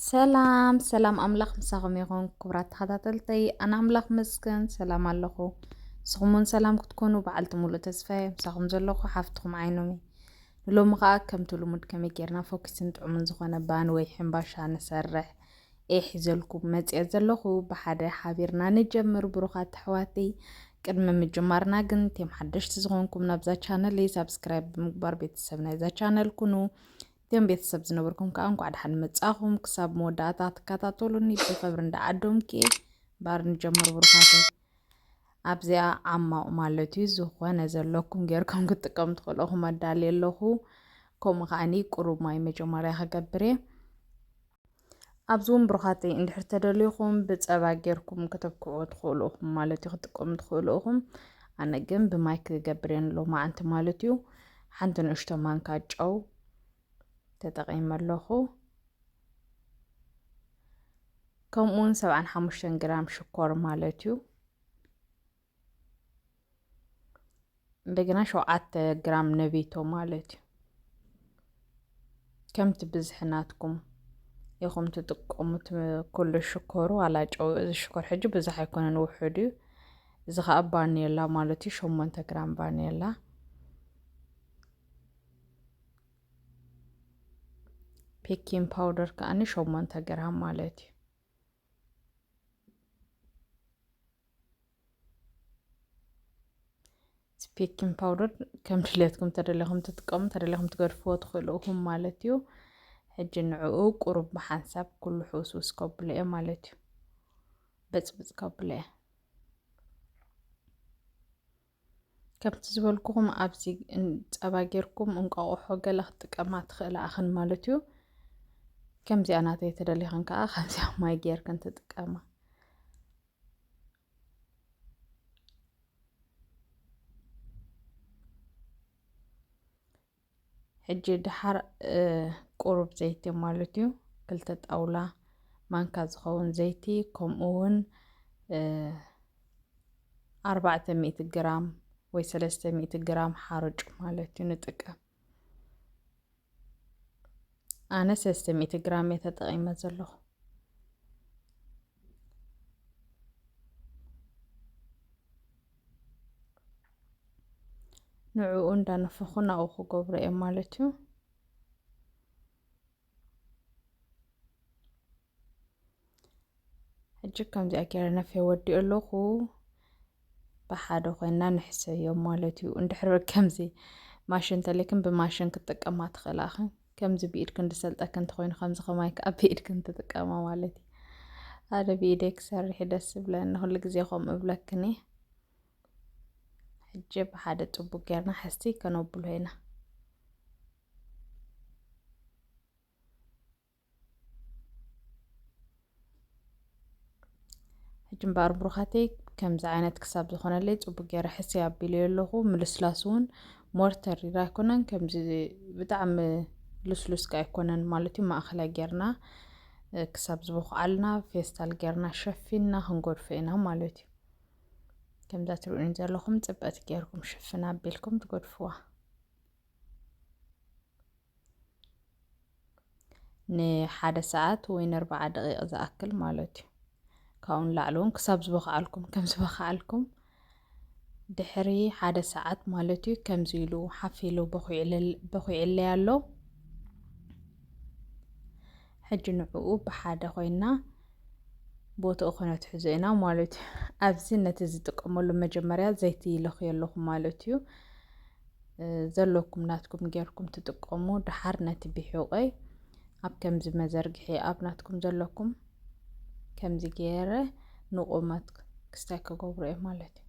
ሰላም ኣምላኽ ምሳኹም ይኹን ክቡራት ተኸታተልተይ ኣነ ኣምላኽ መስገን ሰላም ኣለኹ ንስኹምን ሰላም ክትኮኑ በዓልቲ ሙሉእ ተስፋየ ምሳኹም ዘለኹ ሓፍትኹም ዓይኖም ንሎሚ ከዓ ከምቲ ልሙድ ከመይ ጌርና ፎኪስን ጥዑምን ዝኾነ ባን ወይ ሕምባሻ ንሰርሕ ሒዘልኩም መፅአ ዘለኹ ብሓደ ሓቢርና ንጀምር ብሩኻት ኣሕዋተይ ቅድሚ ምጅማርና ግን ቴም ሓደሽቲ ዝኾንኩም ናብዛ ቻነል ሳብስክራይብ ብምግባር ቤተሰብ ናይዛ ቻነል ኩኑ ቴም ቤተሰብ ዝነበርኩም ከዓ እንኳዕ ድሓን መጻኹም ክሳብ መወዳእታ ትከታተሉኒ ብኽብሪ እንዳዓዶም ከ ባር ንጀምር ብሩኻተይ ኣብዚኣ ዓማቕ ማለት እዩ ዝኾነ ዘለኩም ጌርኩም ክትጥቀሙ ትኽእልኹም ኣዳልየ ኣለኹ ከምኡ ከዓኒ ቁሩብ ማይ መጀመርያ ከገብር እየ ኣብዚ እውን ብሩኻተይ እንድሕር ተደልይኹም ብፀባ ጌርኩም ከተብክዑ ትኽእሉ ኢኹም ማለት እዩ ክትጥቀሙ ትኽእሉ ኢኹም ኣነ ግን ብማይ ክገብር እየ ሎማዓንቲ ማለት እዩ ሓንቲ ንእሽቶ ማንካ ጨው ተጠቒመ ኣለኹ ከምኡውን 75 ግራም ሽኮር ማለት እዩ እንደገና 7 ግራም ነቢቶ ማለት እዩ ከምቲ ብዝሕናትኩም ኢኹም ትጥቀሙት ኩሉ ሽኮሩ ዋላ ጨው እዚ ሽኮር ሕጂ ብዙሕ ኣይኮነን ውሑድ እዩ እዚ ከዓ ባርኔላ ማለት እዩ 8 ግራም ባርኔላ ቤኪንግ ፓውደር ከዓኒ 8 ግራም ማለት እዩ ቤኪንግ ፓውደር ከም ድሌትኩም ተደሊኹም ትጥቀሙ ተደሊኹም ትገድፍዎ ትኽእሉ ኢኹም ማለት እዩ ሕጂ ንዕኡ ቁሩብ ብሓንሳብ ኩሉ ሕውስውስ ከብሎ እየ ማለት እዩ በፅብፅ ከብሎ እየ ከምቲ ዝበልኩኹም ኣብዚ ፀባ ጌርኩም እንቋቑሖ ገለ ክትጥቀማ ትኽእላ ኣኽን ማለት እዩ ከምዚኣ ናተይ ተደሊኸን ከዓ ከምዚኣ ማይ ጌርክን ትጥቀማ ሕጂ ድሓር ቁሩብ ዘይቲ ማለት እዩ 2 ጣውላ ማንካ ዝኸውን ዘይቲ ከምኡውን 400 ግራም ወይ 300 ግራም ሓርጭ ማለት እዩ ንጥቀም ኣነ 300 ግራም እየ ተጠቒመ ዘለኹ ንዕኡ እንዳነፈኹ ናብኡ ክገብሮ እየ ማለት እዩ ሕጂ ከምዚኣ ገይረ ነፍየ ወዲኡ ኣለኹ ብሓደ ኮይና ንሕሰዮም ማለት እዩ እንድሕር ከምዚ ማሽን ተለይክን ብማሽን ክትጥቀማ ትኽእላ ኣኽን ከምዚ ብኢድክን ዝሰልጠክን እንተኮይኑ ከምዚ ከማይ ከዓ ብኢድክን ትጥቀማ ማለት እዩ ኣነ ብኢደይ ክሰርሕ ደስ ዝብለኒ ኩሉ ግዜ ከምኡ እብለክን እየ ሕጂ ብሓደ ፅቡቅ ጌርና ሕስቲ ከነብሎ ኢና ሕጂ እምበኣር ብሩኻተይ ከምዚ ዓይነት ክሳብ ዝኾነለይ ፅቡቅ ጌረ ሕሲ ኣቢለ ኣለኹ ምልስላስ እውን ሞርተር ኣይኮነን ከምዚ ብጣዕሚ ልስሉስ ኣይኮነን ማለት እዩ ማእኸላይ ጌርና ክሳብ ዝበኩዓልና ፌስታል ጌርና ሸፊና ክንጎድፎ ኢና ማለት እዩ ከምዛ ትሪኡኒ ዘለኹም ፅበቲ ጌርኩም ሽፍና ኣቢልኩም ትጎድፍዋ ንሓደ ሰዓት ወይ ን4 ደቂቕ ዝኣክል ማለት እዩ ካብኡን ላዕሊ እውን ክሳብ ዝበኽዓልኩም ከም ዝበኽዓልኩም ድሕሪ 1 ሰዓት ማለት እዩ ከምዚ ኢሉ ሓፊሉ በኺዑለይ ኣሎ ሕጂ ንዕኡ ብሓደ ኮይና ቦትኡ ክነትሕዞ ኢና ማለት እዩ ኣብዚ ነቲ ዝጥቀመሉ መጀመርያ ዘይቲ ይለኽዮ ኣለኹ ማለት እዩ ዘለኩም ናትኩም ጌርኩም ትጥቀሙ ድሓር ነቲ ብሒቆይ ኣብ ከምዚ መዘርግሒ ኣብ ናትኩም ዘለኩም ከምዚ ገይረ ንቑመት ክስታይ ክገብሮ እየ ማለት እዩ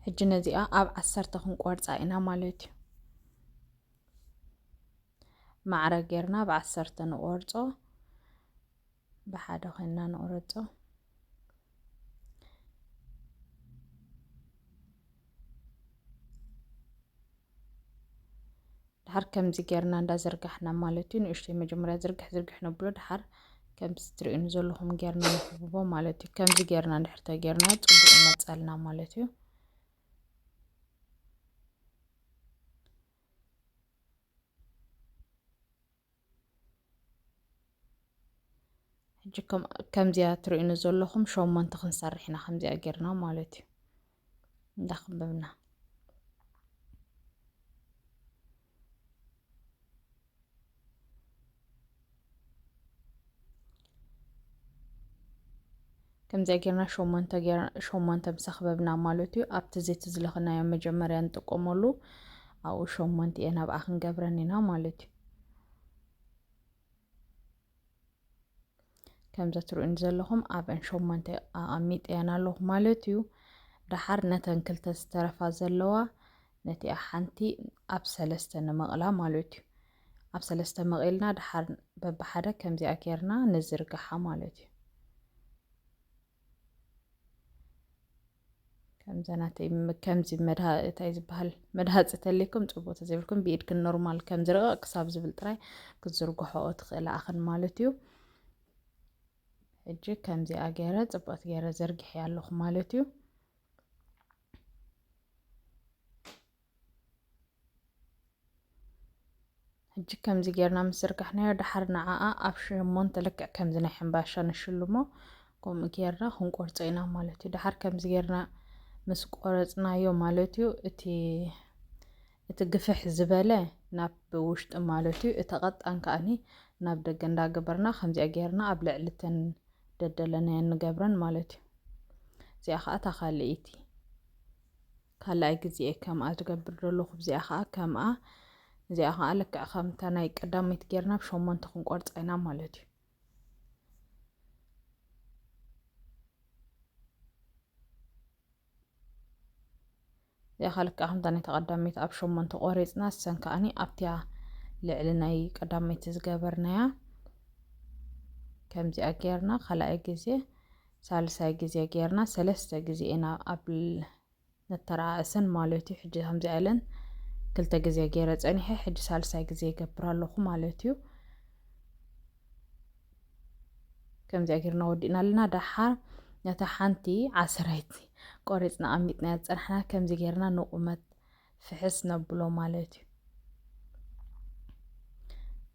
ሕጂ ነዚኣ ኣብ 10 ክንቆርፃ ኢና ማለት እዩ ማዕረ ጌርና ብ10 ንቆርፆ ብሓደ ኮይና ንቆርፆ ድሓር ከምዚ ጌርና እንዳዘርጋሕና ማለት እዩ ንእሽተይ መጀመርያ ዝርግሕ ነብሎ ድሓር ከምዚ ትሪኡኒ ዘለኹም ጌርና ንሕብቦ ማለት እዩ ከምዚ ጌርና እንድሕር ተጌርና ፅቡቅ ይመፀልና ማለት እዩ ሕጂ ከምዚኣ ትርእዩኒ ዘለኹም ሸሞንተ ክንሰርሕ ኢና ከምዚኣ ጌርና ማለት እዩ እንዳኸበብና ከምዚኣ ጌርና ሸሞንተ ምሰኽበብና ማለት እዩ ኣብቲ ዘይቲ ዝለኽናዮ መጀመርያ ንጥቀመሉ ኣብኡ ሸሞንተ እየን ኣብኣ ክንገብረን ኢና ማለት እዩ ከምዚ ትርእዩኒ ዘለኹም ኣብአን ሸሞንተ ኣቐሚጠን ኣለኹ ማለት እዩ ድሓር ነተን ክልተ ዝተረፋ ዘለዋ ነቲኣ ሓንቲ ኣብ 3 ንመቕላ ማለት እዩ ኣብ 3 መቒልና ድሓር በብሓደ ከምዚኣ ጌርና ንዝርግሓ ማለት እዩ ከምዚ እንታይ ዝበሃል መድሃፂ ተለይኩም ፅቡቅ ተዘይብልኩም ብኢድክን ኖርማል ከምዚ ርቕቕ ክሳብ ዝብል ጥራይ ክትዝርግሕኦ ትኽእላ ኣኽን ማለት እዩ ሕጂ ከምዚኣ ገይረ ፅቡቕቲ ገይረ ዘርጊሐ ኣለኹ ማለት እዩ ሕጂ ከምዚ ጌርና ምስ ዝርጋሕናዮ ድሓር ንዓኣ ኣብ ሸሞንተ ልክዕ ከምዚ ናይ ሕምባሻ ንሽልሞ ከምኡ ጌርና ክንቆርፆ ኢና ማለት እዩ ድሓር ከምዚ ጌርና ምስ ቆረፅናዮ ማለት እዩ እቲ ግፍሕ ዝበለ ናብ ውሽጢ ማለት እዩ እቲ ቀጣን ከኣኒ ናብ ደገ እንዳገበርና ከምዚኣ ጌርና ኣብ ልዕልተን ደደለናዮ ንገብረን ማለት እዩ እዚኣ ከዓ እታ ካልአይቲ ካልኣይ ግዜ ከምኣ ዝገብር ዘለኹ እዚኣ ከዓ ከምኣ እዚኣ ከዓ ልክዕ ከምታ ናይ ቀዳመይቲ ጌርና ብሸሞንተ ክንቆርፃ ኢና ማለት እዩ እዚኣ ከዓ ልክዕ ከምታ ናይ ተቐዳመይቲ ኣብ ሸሞንተ ቆሪፅና ሰን ከኣኒ ኣብቲያ ልዕሊ ናይ ቀዳመይቲ ዝገበርናያ ከምዚኣ ጌርና ካልኣይ ግዜ ሳልሳይ ግዜ ጌርና 3 ግዜ ኢና ኣብ ነተራእሰን ማለት እዩ ሕጂ ከምዚኣ ኢለን 2 ግዜ ገይረ ፀኒሐ ሕጂ ሳልሳይ ግዜ ይገብር ኣለኹ ማለት እዩ ከምዚኣ ጌርና ወዲእና ኣለና ድሓር ነታ ሓንቲ 10ይቲ ቆሪፅና ኣሚጥና ዝፀናሕና ከምዚ ጌርና ንቁመት ፍሕስ ነብሎ ማለት እዩ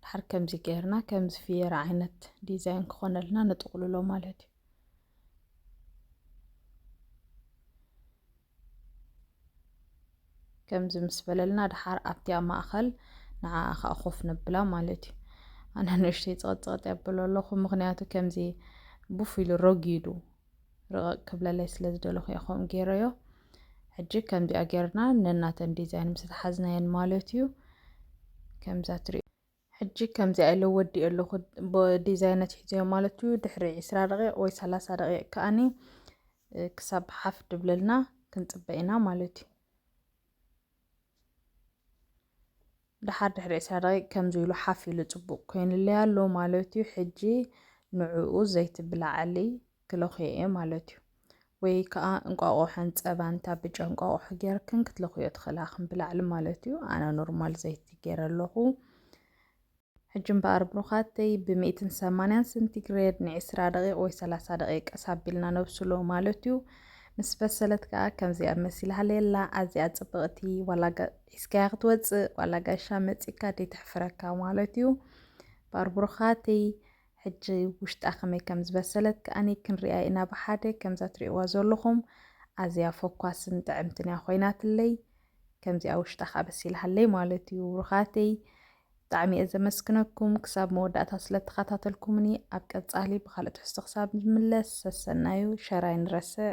ድሓር ከምዚ ጌርና ከምዚ ፍየራ ዓይነት ዲዛይን ክኾነልና ንጥቕልሎ ማለት እዩ ከምዚ ምስ በለልና ድሓር ኣብቲ ኣብ ማእኸል ንዓኣ ከዓ ኮፍ ነብላ ማለት እዩ ኣነ ንእሽተይ ፀቕፀቕጥ የብሎ ኣለኹ ምክንያቱ ከምዚ ቡፍ ኢሉ ረጊዱ ርቕቕ ክብለለይ ስለ ዝደለኹ እየ ከምኡ ገይረዮ ሕጂ ከምዚኣ ጌርና ነናተን ዲዛይን ምስ ተሓዝናየን ማለት እዩ ከምዛ ትሪኡ ሕጂ ከምዚኣ ኢለ ወዲእ ኣለኹ ዲዛይነት ሒዘዮ ማለት እዩ ድሕሪ 20 ደቂቕ ወይ 30 ደቂቕ ከኣኒ ክሳብ ሓፍ ድብለልና ክንፅበ ኢና ማለት እዩ ድሓር ድሕሪ 20 ደቂቕ ከምዚ ኢሉ ሓፍ ኢሉ ፅቡቅ ኮይኑለይ ኣሎ ማለት እዩ ሕጂ ንዕኡ ዘይቲ ብላዕሊ ክለኽዮ እየ ማለት እዩ ወይ ከዓ እንቋቑሖን ፀባን እታ ብጫ እንቋቑሖ ጌርክን ክትለኽዮ ትኽእላ ኢኽን ብላዕሊ ማለት እዩ ኣነ ኖርማል ዘይቲ ገይረ ኣለኹ ሕጂ እምበኣር ብሩኻተይ ብ180 ሴንቲግሬድ ን20 ደቂቕ ወይ 30 ደቂቕ ሳቢልና ነብስሎ ማለት እዩ ምስ በሰለት ከዓ ከምዚኣ መሲላ ሃለየላ ኣዝያ ፅብቕቲ ዋላ ሒዝካያ ክትወፅእ ዋላ ጋሻ መፂካ ደይትሕፍረካ ማለት እዩ ባርብሩኻተይ ሕጂ ውሽጣ ከመይ ከም ዝበሰለት ከኣኒ ክንሪኣ ኢና ብሓደ ከምዛ ትሪእዋ ዘለኹም ኣዝያ ፎኳስን ጥዕምትን እያ ኮይናትለይ ከምዚኣ ውሽጣ ከዓ በሲልሃለይ ማለት እዩ ብሩኻተይ ብጣዕሚ እየ ዘመስግነኩም ክሳብ መወዳእታ ስለተኸታተልኩምኒ ኣብ ቀፃሊ ብካልኦት ትሕዝቶ ክሳብ ዝምለስ ሰሰናዩ ሸራይ ንረስዕ